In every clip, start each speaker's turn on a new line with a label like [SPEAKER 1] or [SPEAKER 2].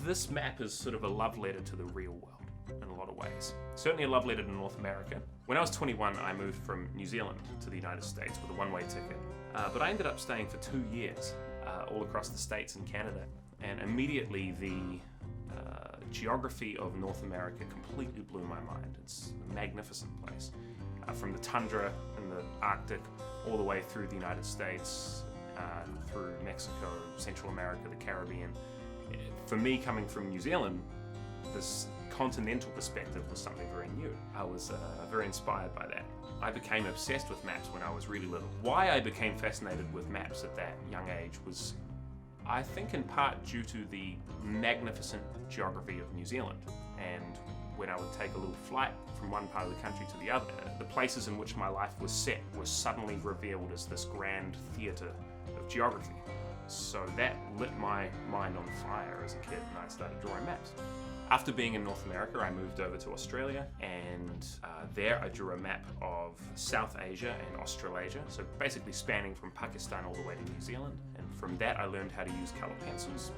[SPEAKER 1] This map is sort of a love letter to the real world in a lot of ways. Certainly a love letter to North America. When I was 21, I moved from New Zealand to the United States with a one-way ticket. But I ended up staying for 2 years all across the States and Canada. And immediately the geography of North America completely blew my mind. It's a magnificent place. From the tundra and the Arctic all the way through the United States, through Mexico, Central America, the Caribbean. For me, coming from New Zealand, this continental perspective was something very new. I was very inspired by that. I became obsessed with maps when I was really little. Why I became fascinated with maps at that young age was, I think, in part due to the magnificent geography of New Zealand. And when I would take a little flight from one part of the country to the other, the places in which my life was set were suddenly revealed as this grand theatre of geography. So that lit my mind on fire as a kid, and I started drawing maps. After being in North America, I moved over to Australia, and there I drew a map of South Asia and Australasia, so basically spanning from Pakistan all the way to New Zealand. And from that I learned how to use colour pencils,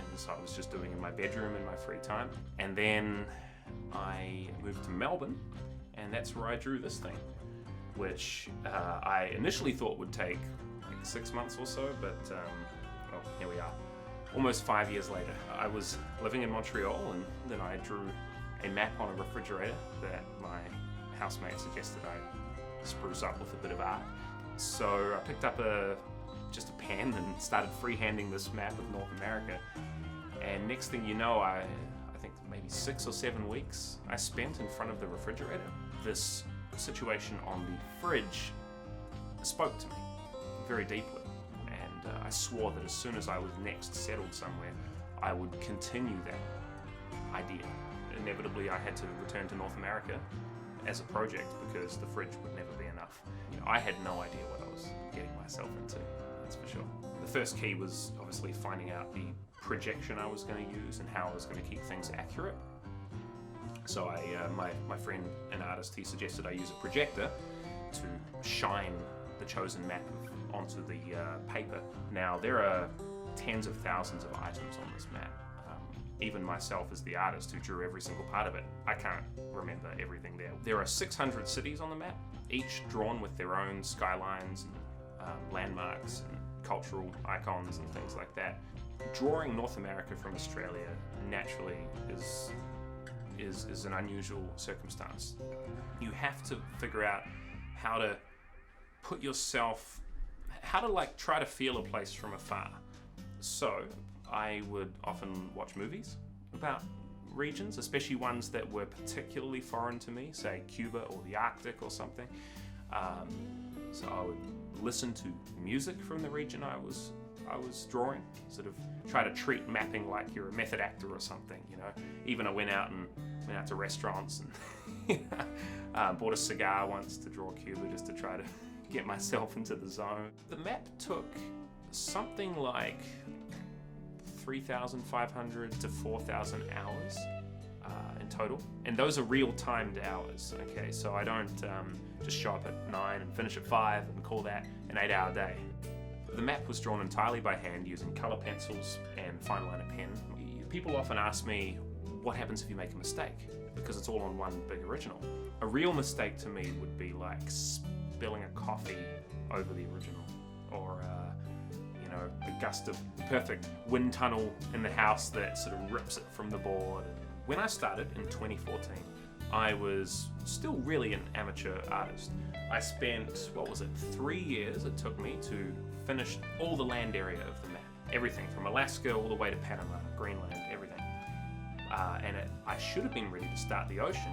[SPEAKER 1] and so I was just doing in my bedroom in my free time. And then I moved to Melbourne, and that's where I drew this thing, which I initially thought would take 6 months or so, but well, here we are. Almost 5 years later. I was living in Montreal, and then I drew a map on a refrigerator that my housemate suggested I spruce up with a bit of art. So I picked up just a pen and started freehanding this map of North America. And next thing you know, I think maybe 6 or 7 weeks I spent in front of the refrigerator. This situation on the fridge spoke to me very deeply, and I swore that as soon as I was next settled somewhere, I would continue that idea. Inevitably, I had to return to North America as a project because the fridge would never be enough. I had no idea what I was getting myself into, that's for sure. The first key was obviously finding out the projection I was going to use and how I was going to keep things accurate. So my friend, an artist, he suggested I use a projector to shine the chosen map onto the paper. Now, there are tens of thousands of items on this map. Even myself as the artist who drew every single part of it, I can't remember everything there. There are 600 cities on the map, each drawn with their own skylines and landmarks and cultural icons and things like that. Drawing North America from Australia naturally is an unusual circumstance. You have to figure out how to put yourself, how to try to feel a place from afar. So I would often watch movies about regions, especially ones that were particularly foreign to me, say Cuba or the Arctic or something. So I would listen to music from the region I was drawing, sort of try to treat mapping like you're a method actor or something, you know. Even I went out to restaurants and bought a cigar once to draw Cuba just to try to get myself into the zone. The map took something like 3,500 to 4,000 hours in total, and those are real-timed hours. Okay, so I don't just show up at 9 and finish at 5 and call that an 8-hour day. The map was drawn entirely by hand using colour pencils and fine liner pen. People often ask me, what happens if you make a mistake? Because it's all on one big original. A real mistake to me would be like spilling a coffee over the original, or a gust of perfect wind tunnel in the house that sort of rips it from the board. When I started in 2014, I was still really an amateur artist. I spent, 3 years it took me to finish all the land area of the map. Everything from Alaska all the way to Panama, Greenland, everything. I should have been ready to start the ocean,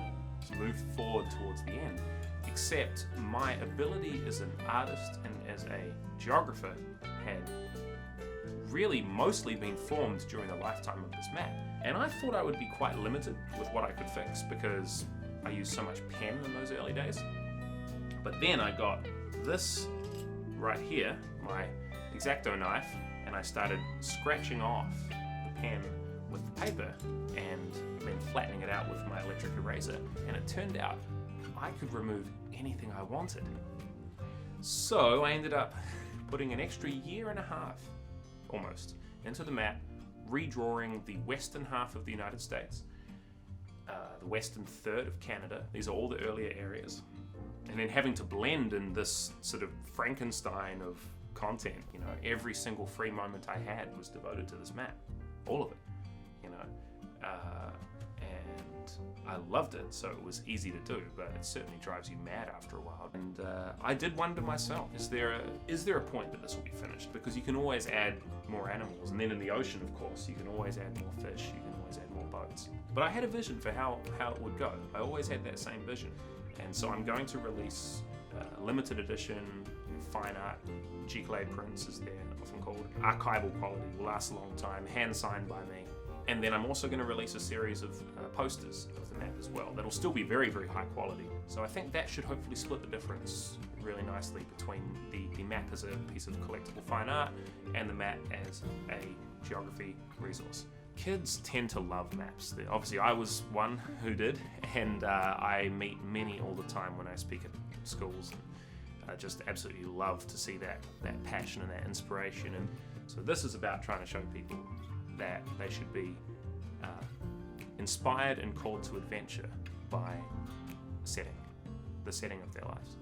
[SPEAKER 1] to move forward towards the end. Except my ability as an artist and as a geographer had really mostly been formed during the lifetime of this map. And I thought I would be quite limited with what I could fix because I used so much pen in those early days. But then I got this right here, my X-Acto knife, and I started scratching off the pen with the paper and then flattening it out with my electric eraser, and it turned out I could remove anything I wanted. So I ended up putting an extra year and a half, almost, into the map, redrawing the western half of the United States, the western third of Canada. These are all the earlier areas. And then having to blend in this sort of Frankenstein of content, you know, every single free moment I had was devoted to this map. All of it, you know. And I loved it, so it was easy to do, but it certainly drives you mad after a while. And I did wonder myself, is there a point that this will be finished? Because you can always add more animals, and then in the ocean, of course, you can always add more fish, you can always add more boats. But I had a vision for how it would go. I always had that same vision. And so I'm going to release limited edition, fine art, giclée prints as they're often called. Archival quality, will last a long time, hand signed by me. And then I'm also going to release a series of posters of the map as well. That'll still be very, very high quality. So I think that should hopefully split the difference really nicely between the map as a piece of collectible fine art and the map as a geography resource. Kids tend to love maps. Obviously, I was one who did, and I meet many all the time when I speak at schools. And I just absolutely love to see that passion and that inspiration. And so this is about trying to show people that they should be inspired and called to adventure by the setting of their lives.